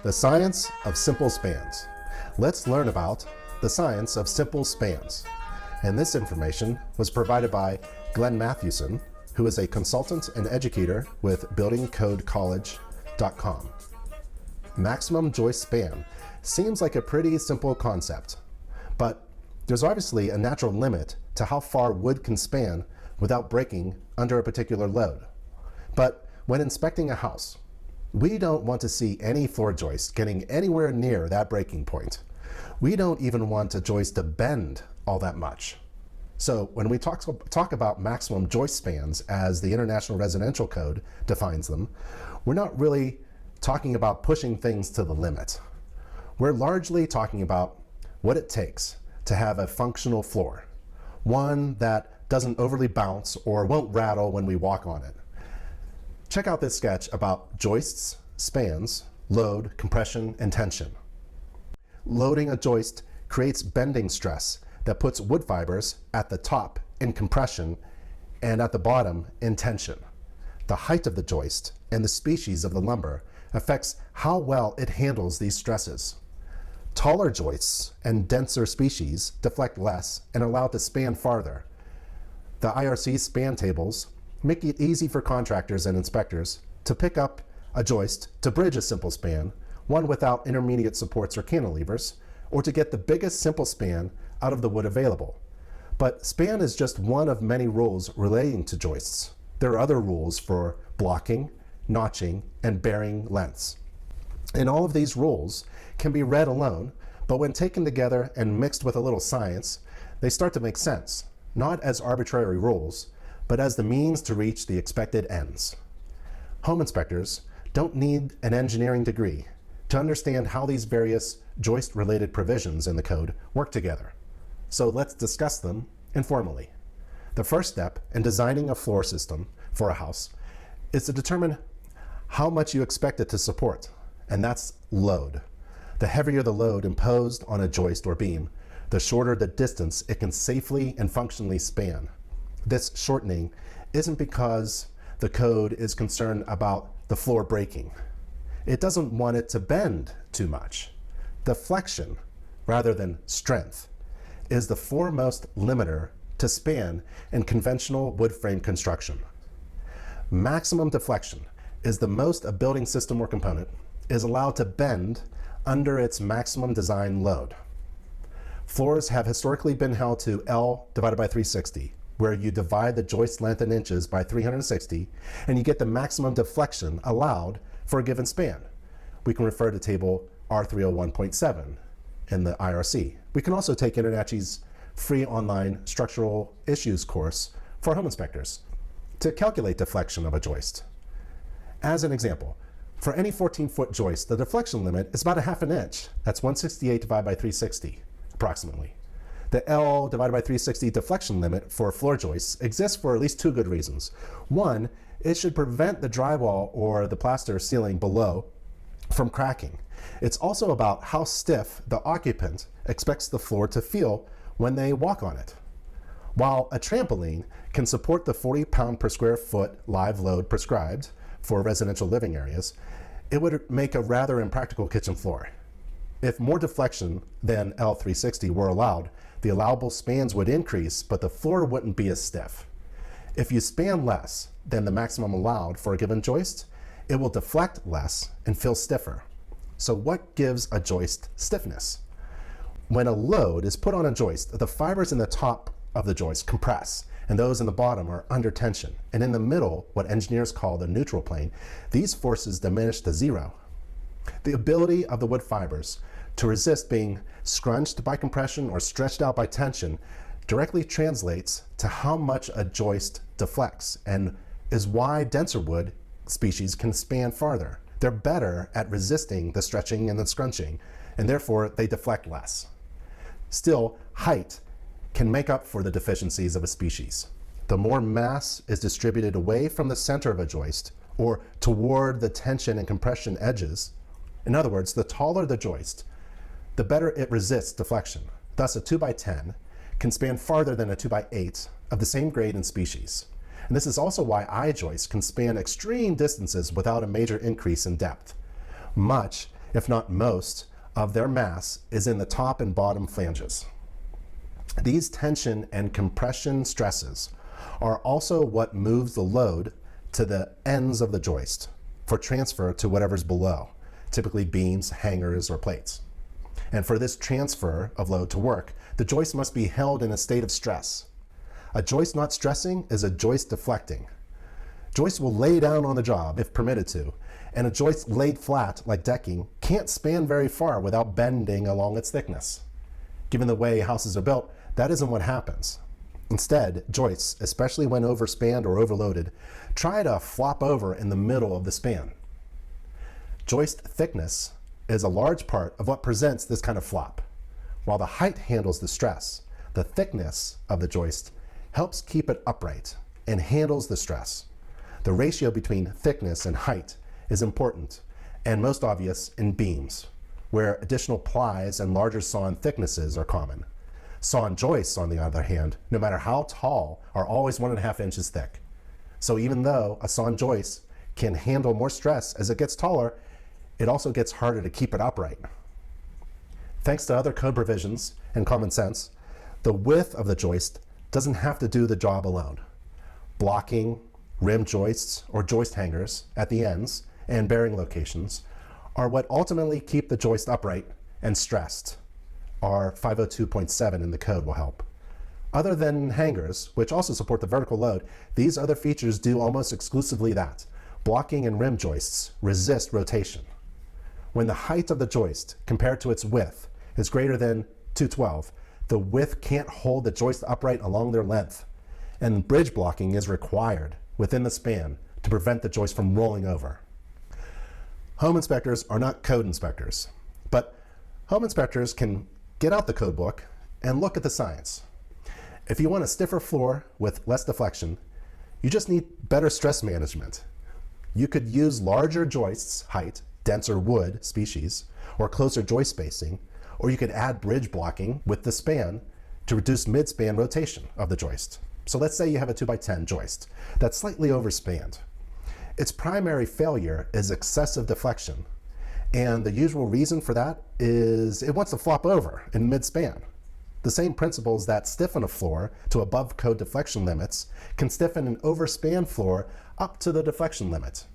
The science of simple spans. Let's learn about the science of simple spans. And this information was provided by Glenn Matthewson, who is a consultant and educator with buildingcodecollege.com. Maximum joist span seems like a pretty simple concept, but there's obviously a natural limit to how far wood can span without breaking under a particular load. But when inspecting a house, we don't want to see any floor joist getting anywhere near that breaking point. We don't even want a joist to bend all that much. So when we talk about maximum joist spans as the International Residential Code defines them, we're not really talking about pushing things to the limit. We're largely talking about what it takes to have a functional floor, one that doesn't overly bounce or won't rattle when we walk on it. Check out this sketch about joists, spans, load, compression, and tension. Loading a joist creates bending stress that puts wood fibers at the top in compression and at the bottom in tension. The height of the joist and the species of the lumber affects how well it handles these stresses. Taller joists and denser species deflect less and are allowed to span farther. The IRC span tables make it easy for contractors and inspectors to pick up a joist to bridge a simple span, one without intermediate supports or cantilevers, or to get the biggest simple span out of the wood available. But span is just one of many rules relating to joists. There are other rules for blocking, notching, and bearing lengths. And all of these rules can be read alone, but when taken together and mixed with a little science, they start to make sense, not as arbitrary rules, but as the means to reach the expected ends. Home inspectors don't need an engineering degree to understand how these various joist-related provisions in the code work together. So let's discuss them informally. The first step in designing a floor system for a house is to determine how much you expect it to support, and that's load. The heavier the load imposed on a joist or beam, the shorter the distance it can safely and functionally span. This shortening isn't because the code is concerned about the floor breaking. It doesn't want it to bend too much. Deflection, rather than strength, is the foremost limiter to span in conventional wood frame construction. Maximum deflection is the most a building system or component is allowed to bend under its maximum design load. Floors have historically been held to L divided by 360, where you divide the joist length in inches by 360, and you get the maximum deflection allowed for a given span. We can refer to table R301.7 in the IRC. We can also take InterNACHI's free online structural issues course for home inspectors to calculate deflection of a joist. As an example, for any 14-foot joist, the deflection limit is about 1/2 inch. That's 168 divided by 360, approximately. The L divided by 360 deflection limit for floor joists exists for at least two good reasons. One, it should prevent the drywall or the plaster ceiling below from cracking. It's also about how stiff the occupant expects the floor to feel when they walk on it. While a trampoline can support the 40 pound per square foot live load prescribed for residential living areas, it would make a rather impractical kitchen floor. If more deflection than L360 were allowed, the allowable spans would increase, but the floor wouldn't be as stiff. If you span less than the maximum allowed for a given joist, it will deflect less and feel stiffer. So what gives a joist stiffness? When a load is put on a joist, the fibers in the top of the joist compress, and those in the bottom are under tension. And in the middle, what engineers call the neutral plane, these forces diminish to zero. The ability of the wood fibers to resist being scrunched by compression or stretched out by tension directly translates to how much a joist deflects, and is why denser wood species can span farther. They're better at resisting the stretching and the scrunching, and therefore they deflect less. Still, height can make up for the deficiencies of a species. The more mass is distributed away from the center of a joist or toward the tension and compression edges, in other words, the taller the joist, the better it resists deflection. Thus, a 2x10 can span farther than a 2x8 of the same grade and species. And this is also why I-joists can span extreme distances without a major increase in depth. Much if not most, of their mass is in the top and bottom flanges. These tension and compression stresses are also what moves the load to the ends of the joist for transfer to whatever's below, typically beams, hangers, or plates. And for this transfer of load to work, the joist must be held in a state of stress. A joist not stressing is a joist deflecting. Joists will lay down on the job if permitted to, and a joist laid flat, like decking, can't span very far without bending along its thickness. Given the way houses are built, that isn't what happens. Instead, joists, especially when overspanned or overloaded, try to flop over in the middle of the span. Joist thickness is a large part of what presents this kind of flop. While the height handles the stress, the thickness of the joist helps keep it upright and handles the stress. The ratio between thickness and height is important and most obvious in beams, where additional plies and larger sawn thicknesses are common. Sawn joists, on the other hand, no matter how tall, are always 1.5 inches thick. So even though a sawn joist can handle more stress as it gets taller, it also gets harder to keep it upright. Thanks to other code provisions and common sense, the width of the joist doesn't have to do the job alone. Blocking, rim joists, or joist hangers at the ends and bearing locations are what ultimately keep the joist upright and stressed. Our 502.7 in the code will help. Other than hangers, which also support the vertical load, these other features do almost exclusively that. Blocking and rim joists resist rotation. When the height of the joist compared to its width is greater than 212, the width can't hold the joist upright along their length, and bridge blocking is required within the span to prevent the joist from rolling over. Home inspectors are not code inspectors, but home inspectors can get out the code book and look at the science. If you want a stiffer floor with less deflection, you just need better stress management. You could use larger joists height, denser wood species, or closer joist spacing, or you could add bridge blocking with the span to reduce mid-span rotation of the joist. So let's say you have a 2x10 joist that's slightly overspanned. Its primary failure is excessive deflection, and the usual reason for that is it wants to flop over in mid-span. The same principles that stiffen a floor to above code deflection limits can stiffen an overspanned floor up to the deflection limit.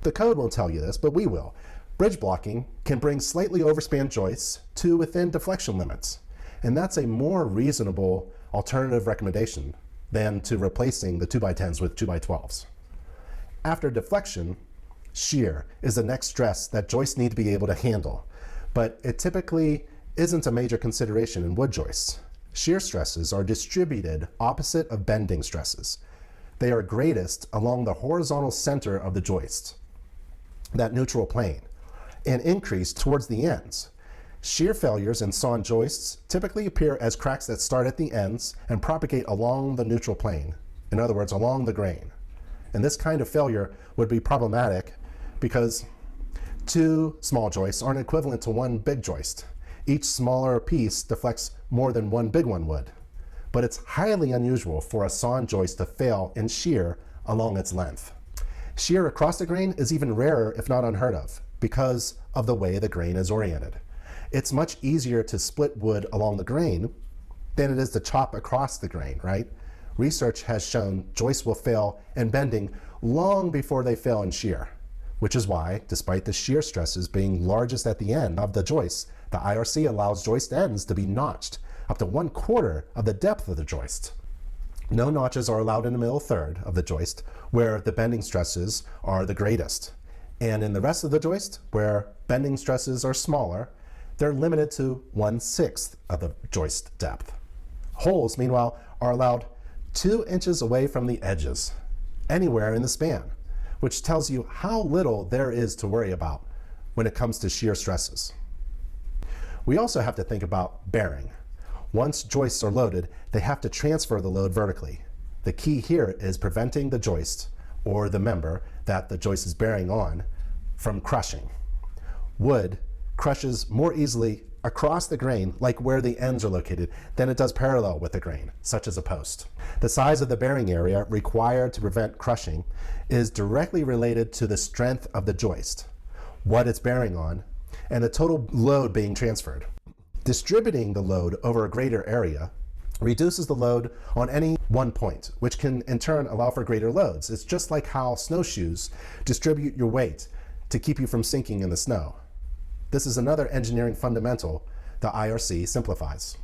The code won't tell you this, but we will. Bridge blocking can bring slightly overspanned joists to within deflection limits, and that's a more reasonable alternative recommendation than to replacing the 2x10s with 2x12s. After deflection, shear is the next stress that joists need to be able to handle, but it typically isn't a major consideration in wood joists. Shear stresses are distributed opposite of bending stresses. They are greatest along the horizontal center of the joist, that neutral plane, and increase towards the ends. Shear failures in sawn joists typically appear as cracks that start at the ends and propagate along the neutral plane, in other words, along the grain. And this kind of failure would be problematic because two small joists aren't equivalent to one big joist. Each smaller piece deflects more than one big one would. But it's highly unusual for a sawn joist to fail in shear along its length. Shear across the grain is even rarer, if not unheard of, because of the way the grain is oriented. It's much easier to split wood along the grain than it is to chop across the grain, right? Research has shown joists will fail in bending long before they fail in shear, which is why, despite the shear stresses being largest at the end of the joist, the IRC allows joist ends to be notched up to 1/4 of the depth of the joist. No notches are allowed in the middle third of the joist, where the bending stresses are the greatest. And in the rest of the joist, where bending stresses are smaller, they're limited to 1/6 of the joist depth. Holes, meanwhile, are allowed 2 inches away from the edges, anywhere in the span, which tells you how little there is to worry about when it comes to shear stresses. We also have to think about bearing. Once joists are loaded, they have to transfer the load vertically. The key here is preventing the joist, or the member that the joist is bearing on, from crushing. Wood crushes more easily across the grain, like where the ends are located, than it does parallel with the grain, such as a post. The size of the bearing area required to prevent crushing is directly related to the strength of the joist, what it's bearing on, and the total load being transferred. Distributing the load over a greater area reduces the load on any one point, which can in turn allow for greater loads. It's just like how snowshoes distribute your weight to keep you from sinking in the snow. This is another engineering fundamental the IRC simplifies.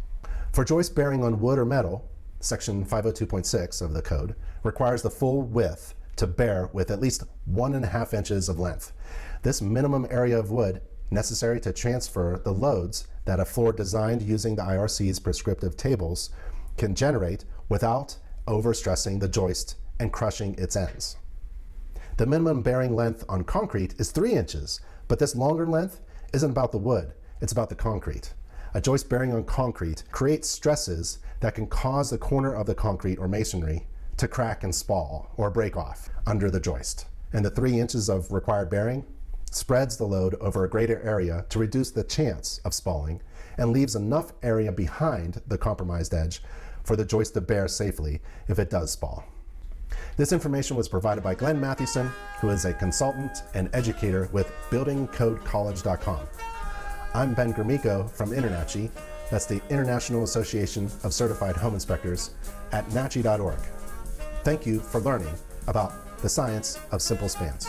For joist bearing on wood or metal, section 502.6 of the code requires the full width to bear with at least 1.5 inches of length. This minimum area of wood necessary to transfer the loads that a floor designed using the IRC's prescriptive tables can generate without overstressing the joist and crushing its ends. The minimum bearing length on concrete is 3 inches, but this longer length isn't about the wood, it's about the concrete. A joist bearing on concrete creates stresses that can cause the corner of the concrete or masonry to crack and spall or break off under the joist. And the 3 inches of required bearing spreads the load over a greater area to reduce the chance of spalling and leaves enough area behind the compromised edge for the joist to bear safely if it does spall. This information was provided by Glenn Mathewson, who is a consultant and educator with buildingcodecollege.com. I'm Ben Gromyko from InterNACHI, that's the International Association of Certified Home Inspectors, at nachi.org. Thank you for learning about the science of simple spans.